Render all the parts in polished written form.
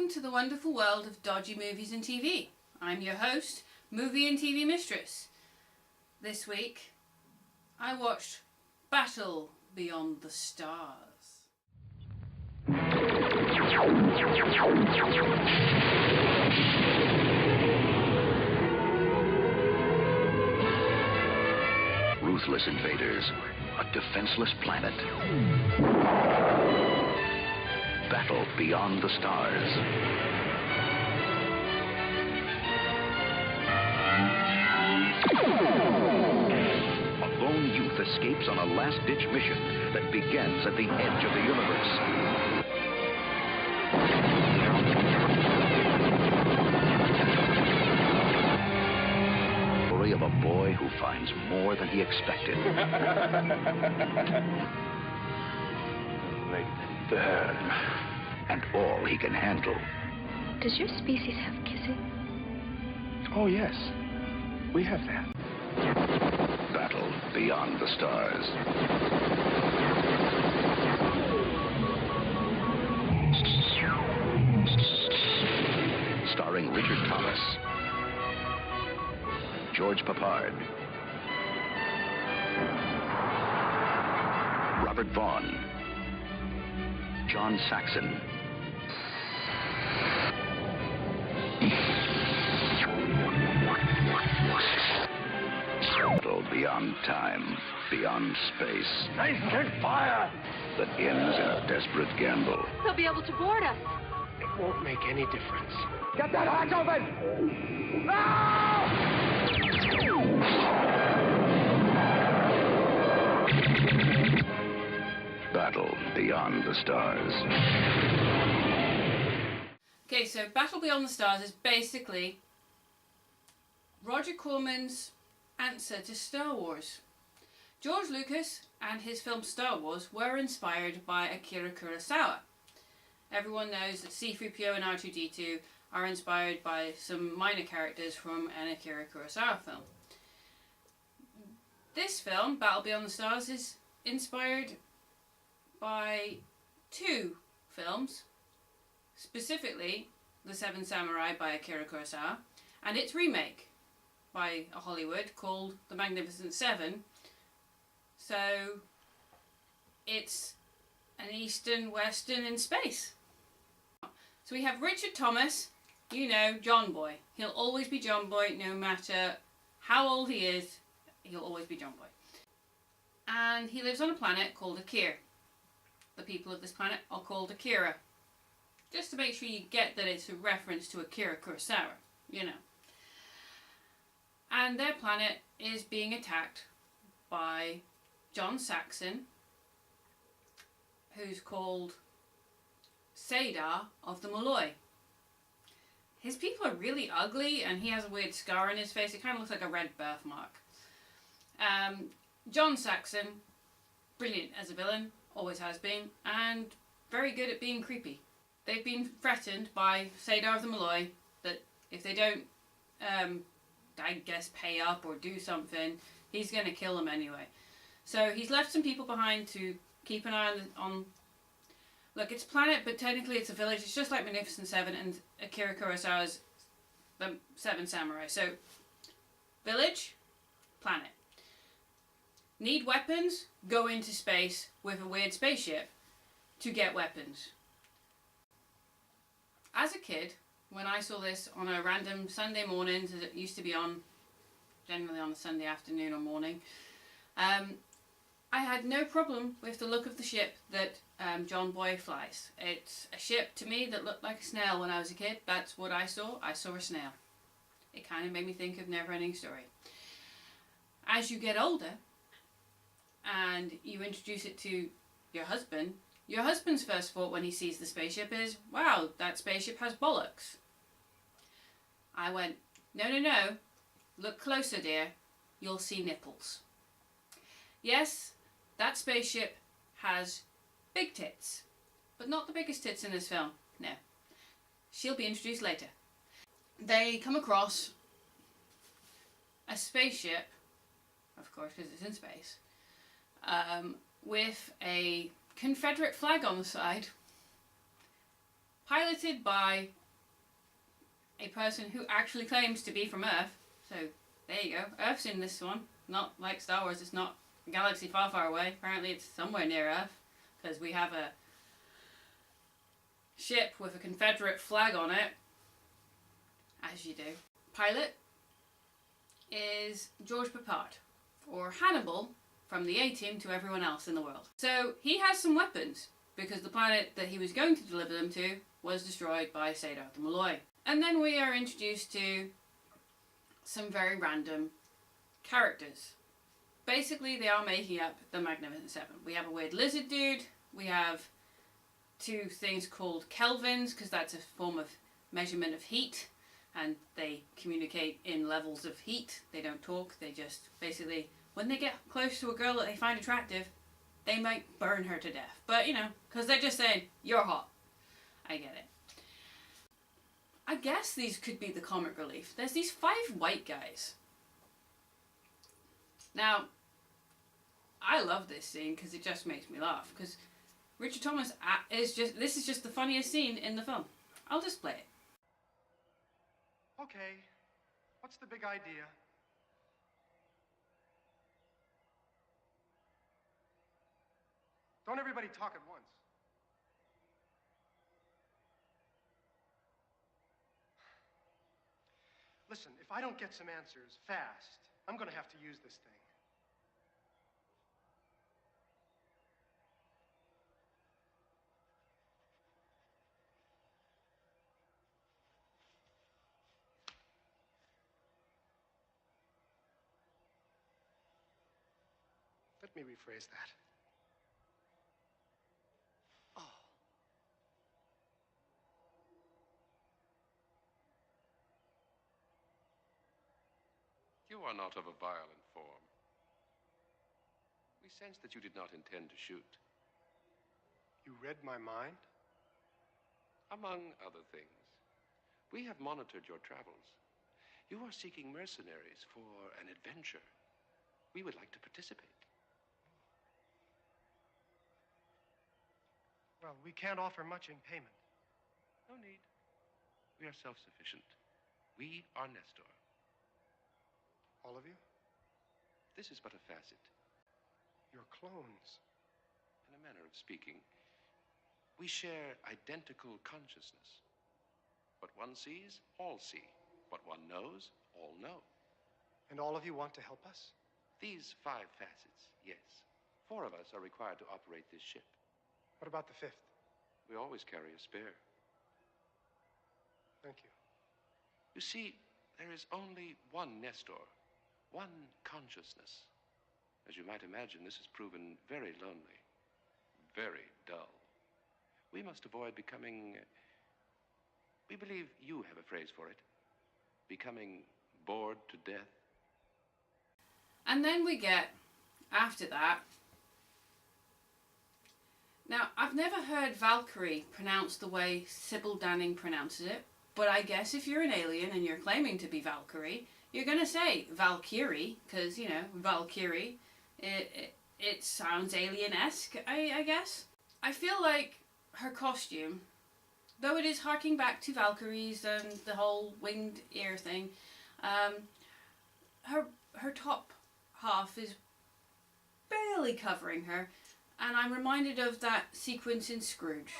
Welcome to the wonderful world of dodgy movies and TV. I'm your host, Movie and TV Mistress. This week, I watched Battle Beyond the Stars. Ruthless invaders, a defenseless planet. Battle beyond the stars. A lone youth escapes on a last-ditch mission that begins at the edge of the universe. Story of a boy who finds more than he expected. Make them burn. And all he can handle. Does your species have kissing? Oh, yes. We have that. Battle Beyond the Stars. Starring Richard Thomas, George Papard, Robert Vaughn, John Saxon, Battle beyond time, beyond space. Nice and fire! That ends in a desperate gamble. They'll be able to board us. It won't make any difference. Get that hatch open! No! Battle Beyond the Stars. Okay, so Battle Beyond the Stars is basically Roger Corman's answer to Star Wars. George Lucas and his film Star Wars were inspired by Akira Kurosawa. Everyone knows that C-3PO and R2-D2 are inspired by some minor characters from an Akira Kurosawa film. This film, Battle Beyond the Stars, is inspired by two films, specifically The Seven Samurai by Akira Kurosawa and its remake by Hollywood called The Magnificent Seven. So it's an Eastern Western in space. So we have Richard Thomas, you know, John Boy. He'll always be John Boy no matter how old he is, he'll always be John Boy. And he lives on a planet called Akira. The people of this planet are called Akira. Just to make sure you get that it's a reference to Akira Kurosawa, you know. And their planet is being attacked by John Saxon, who's called Sadar of the Malloy. His people are really ugly and he has a weird scar on his face. It kind of looks like a red birthmark. John Saxon, brilliant as a villain, always has been, and very good at being creepy. They've been threatened by Sadar of the Malloy that if they don't, I guess, pay up or do something, he's going to kill them anyway. So he's left some people behind to keep an eye on. Look, it's a planet, but technically it's a village. It's just like Magnificent Seven and Akira Kurosawa's The Seven Samurai. So, village, planet. Need weapons? Go into space with a weird spaceship to get weapons. As a kid, when I saw this on a random Sunday morning, as it used to be on, generally on a Sunday afternoon or morning, I had no problem with the look of the ship that John Boy flies. It's a ship to me that looked like a snail when I was a kid. That's what I saw. I saw a snail. It kind of made me think of Neverending Story. As you get older and you introduce it to your husband's first thought when he sees the spaceship is, wow, that spaceship has bollocks. I went, no, look closer, dear, you'll see nipples. Yes, that spaceship has big tits, but not the biggest tits in this film, no. She'll be introduced later. They come across a spaceship, of course because it's in space, with a Confederate flag on the side, piloted by a person who actually claims to be from Earth. So there you go. Earth's in this one. Not like Star Wars. It's not a galaxy far, far away. Apparently it's somewhere near Earth, because we have a ship with a Confederate flag on it, as you do. Pilot is George Peppard, or Hannibal from the A-Team to everyone else in the world. So he has some weapons, because the planet that he was going to deliver them to was destroyed by Sadar the Malloy. And then we are introduced to some very random characters. Basically, they are making up the Magnificent Seven. We have a weird lizard dude, we have two things called Kelvins, because that's a form of measurement of heat, and they communicate in levels of heat. They don't talk, they just basically, when they get close to a girl that they find attractive, they might burn her to death. But, you know, because they're just saying, you're hot. I get it. I guess these could be the comic relief. There's these 5 white guys. Now, I love this scene because it just makes me laugh. Because Richard Thomas this is just the funniest scene in the film. I'll just play it. Okay, what's the big idea? Don't everybody talk at once. Listen, if I don't get some answers fast, I'm gonna have to use this thing. Let me rephrase that. Oh. You are not of a violent form. We sense that you did not intend to shoot. You read my mind? Among other things, we have monitored your travels. You are seeking mercenaries for an adventure. We would like to participate. Well, we can't offer much in payment. No need. We are self-sufficient. We are Nestor. All of you? This is but a facet. You're clones. In a manner of speaking, we share identical consciousness. What one sees, all see. What one knows, all know. And all of you want to help us? These 5 facets, yes. 4 of us are required to operate this ship. What about the 5th? We always carry a spare. Thank you. You see, there is only one Nestor, one consciousness. As you might imagine, this has proven very lonely, very dull. We must avoid becoming, we believe you have a phrase for it, becoming bored to death. And then we get, after that, now I've never heard Valkyrie pronounced the way Sybil Danning pronounces it, but I guess if you're an alien and you're claiming to be Valkyrie, you're going to say Valkyrie, because, you know, Valkyrie, it sounds alien-esque, I guess. I feel like her costume, though it is harking back to Valkyries and the whole winged ear thing, her top half is barely covering her, and I'm reminded of that sequence in Scrooge.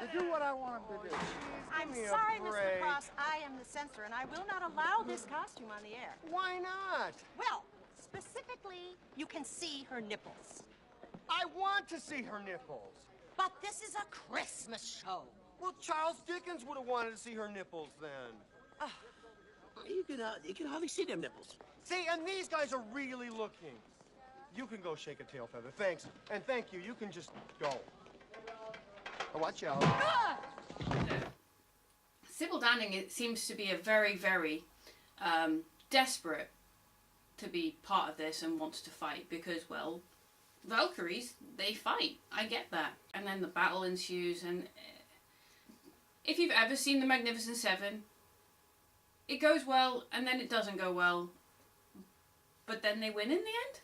To do what I want him to do. I'm sorry, Mr. Cross. I am the censor, and I will not allow this costume on the air. Why not? Well, specifically, you can see her nipples. I want to see her nipples. But this is a Christmas show. Well, Charles Dickens would have wanted to see her nipples then. You can hardly see them nipples. See, and these guys are really looking. You can go shake a tail feather. Thanks. And thank you. You can just go. Watch out. Sybil Danning, it seems to be a very, very desperate to be part of this and wants to fight because, well, Valkyries, they fight. I get that. And then the battle ensues, and if you've ever seen The Magnificent Seven, it goes well, and then it doesn't go well, but then they win in the end?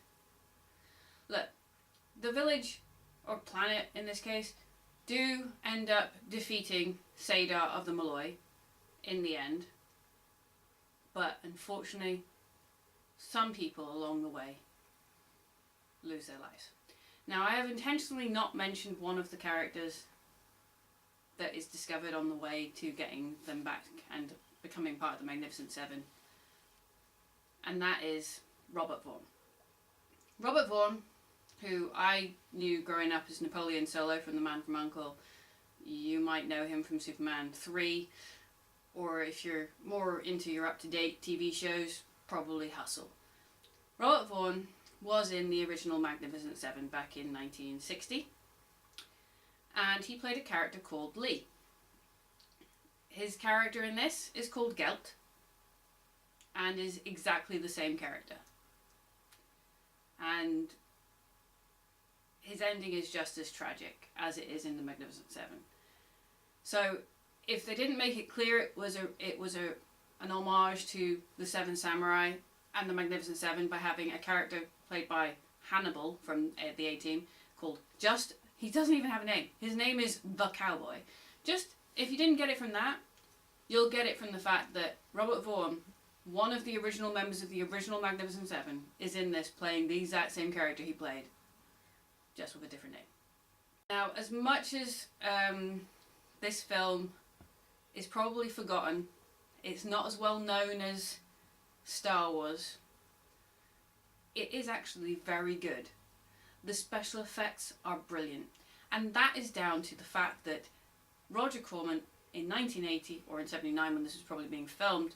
Look, the village, or planet in this case, do end up defeating Sadar of the Malloy in the end, but unfortunately some people along the way lose their lives. Now, I have intentionally not mentioned one of the characters that is discovered on the way to getting them back and becoming part of the Magnificent Seven, and that is Robert Vaughn. Robert Vaughn, who I knew growing up as Napoleon Solo from The Man from U.N.C.L.E. You might know him from Superman 3, or if you're more into your up-to-date TV shows, probably Hustle. Robert Vaughn was in the original Magnificent Seven back in 1960, and he played a character called Lee. His character in this is called Gelt, and is exactly the same character. And his ending is just as tragic as it is in the Magnificent Seven. So if they didn't make it clear it was an homage to the Seven Samurai and the Magnificent Seven by having a character played by Hannibal from the A-Team called he doesn't even have a name. His name is The Cowboy. Just, if you didn't get it from that, you'll get it from the fact that Robert Vaughn, one of the original members of the original Magnificent Seven, is in this playing the exact same character he played, just with a different name. Now, as much as this film is probably forgotten, it's not as well known as Star Wars, it is actually very good. The special effects are brilliant, and that is down to the fact that Roger Corman in 1980, or in 79 when this was probably being filmed,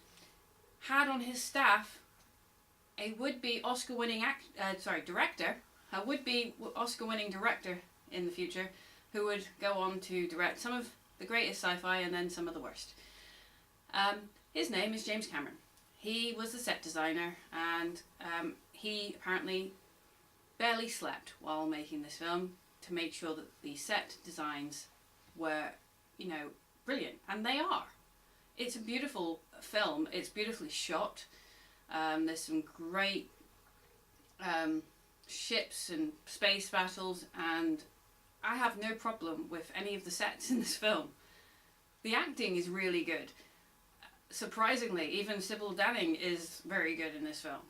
had on his staff a would-be Oscar-winning director, a would-be Oscar-winning director in the future, who would go on to direct some of the greatest sci-fi and then some of the worst. His name is James Cameron. He was the set designer, and he apparently barely slept while making this film to make sure that the set designs were, brilliant. And they are. It's a beautiful film. It's beautifully shot. There's some great ships and space battles, and I have no problem with any of the sets in this film. The acting is really good. Surprisingly, even Sybil Danning is very good in this film.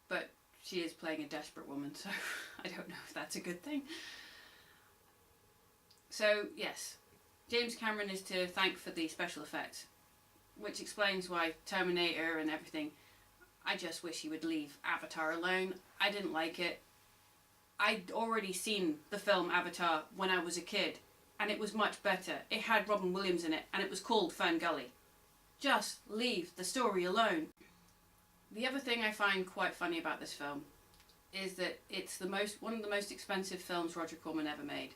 But she is playing a desperate woman, so I don't know if that's a good thing. So, yes, James Cameron is to thank for the special effects, which explains why Terminator and everything, I just wish he would leave Avatar alone. I didn't like it. I'd already seen the film Avatar when I was a kid, and it was much better. It had Robin Williams in it, and it was called Fern Gully. Just leave the story alone. The other thing I find quite funny about this film is that it's one of the most expensive films Roger Corman ever made,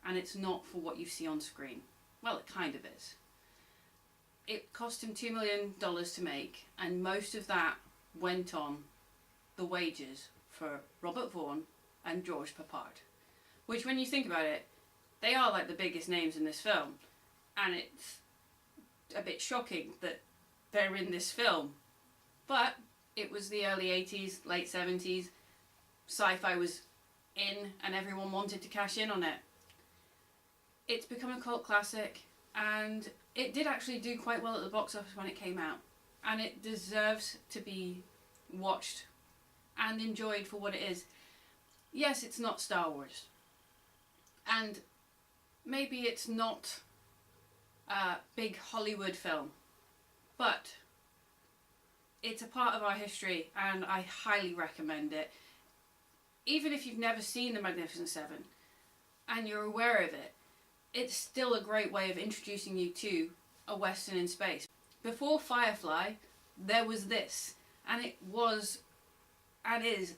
and it's not for what you see on screen. Well, it kind of is. It cost him $2 million to make, and most of that went on the wages for Robert Vaughn and George Peppard, which, when you think about it, they are like the biggest names in this film, and it's a bit shocking that they're in this film. But it was the early 80s, late 70s, sci-fi was in and everyone wanted to cash in on it. It's become a cult classic, and it did actually do quite well at the box office when it came out, and it deserves to be watched and enjoyed for what it is. Yes, it's not Star Wars, and maybe it's not a big Hollywood film, but it's a part of our history, and I highly recommend it. Even if you've never seen The Magnificent Seven and you're aware of it, it's still a great way of introducing you to a Western in space. Before Firefly, there was this, and it was and is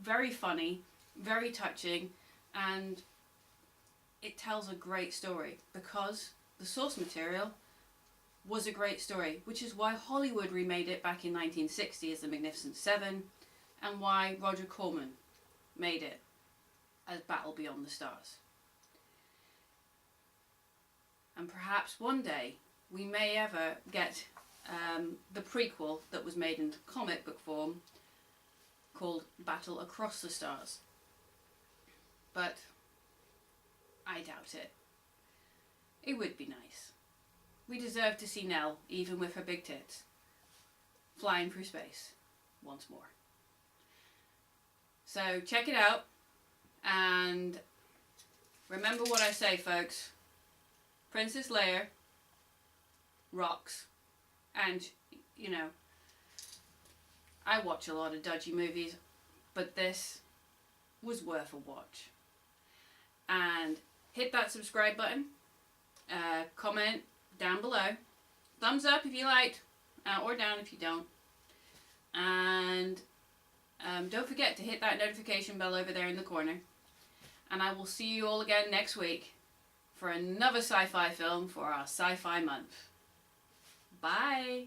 very funny, very touching, and it tells a great story because the source material was a great story, which is why Hollywood remade it back in 1960 as The Magnificent Seven, and why Roger Corman made it as Battle Beyond the Stars. And perhaps one day we may ever get the prequel that was made in comic book form called Battle Across the Stars. But I doubt it. It would be nice. We deserve to see Nell, even with her big tits, flying through space once more. So check it out, and remember what I say, folks. Princess Leia rocks. And, you know, I watch a lot of dodgy movies, but this was worth a watch. And hit that subscribe button. Comment down below. Thumbs up if you liked, or down if you don't. And don't forget to hit that notification bell over there in the corner. And I will see you all again next week for another sci-fi film for our sci-fi month. Bye!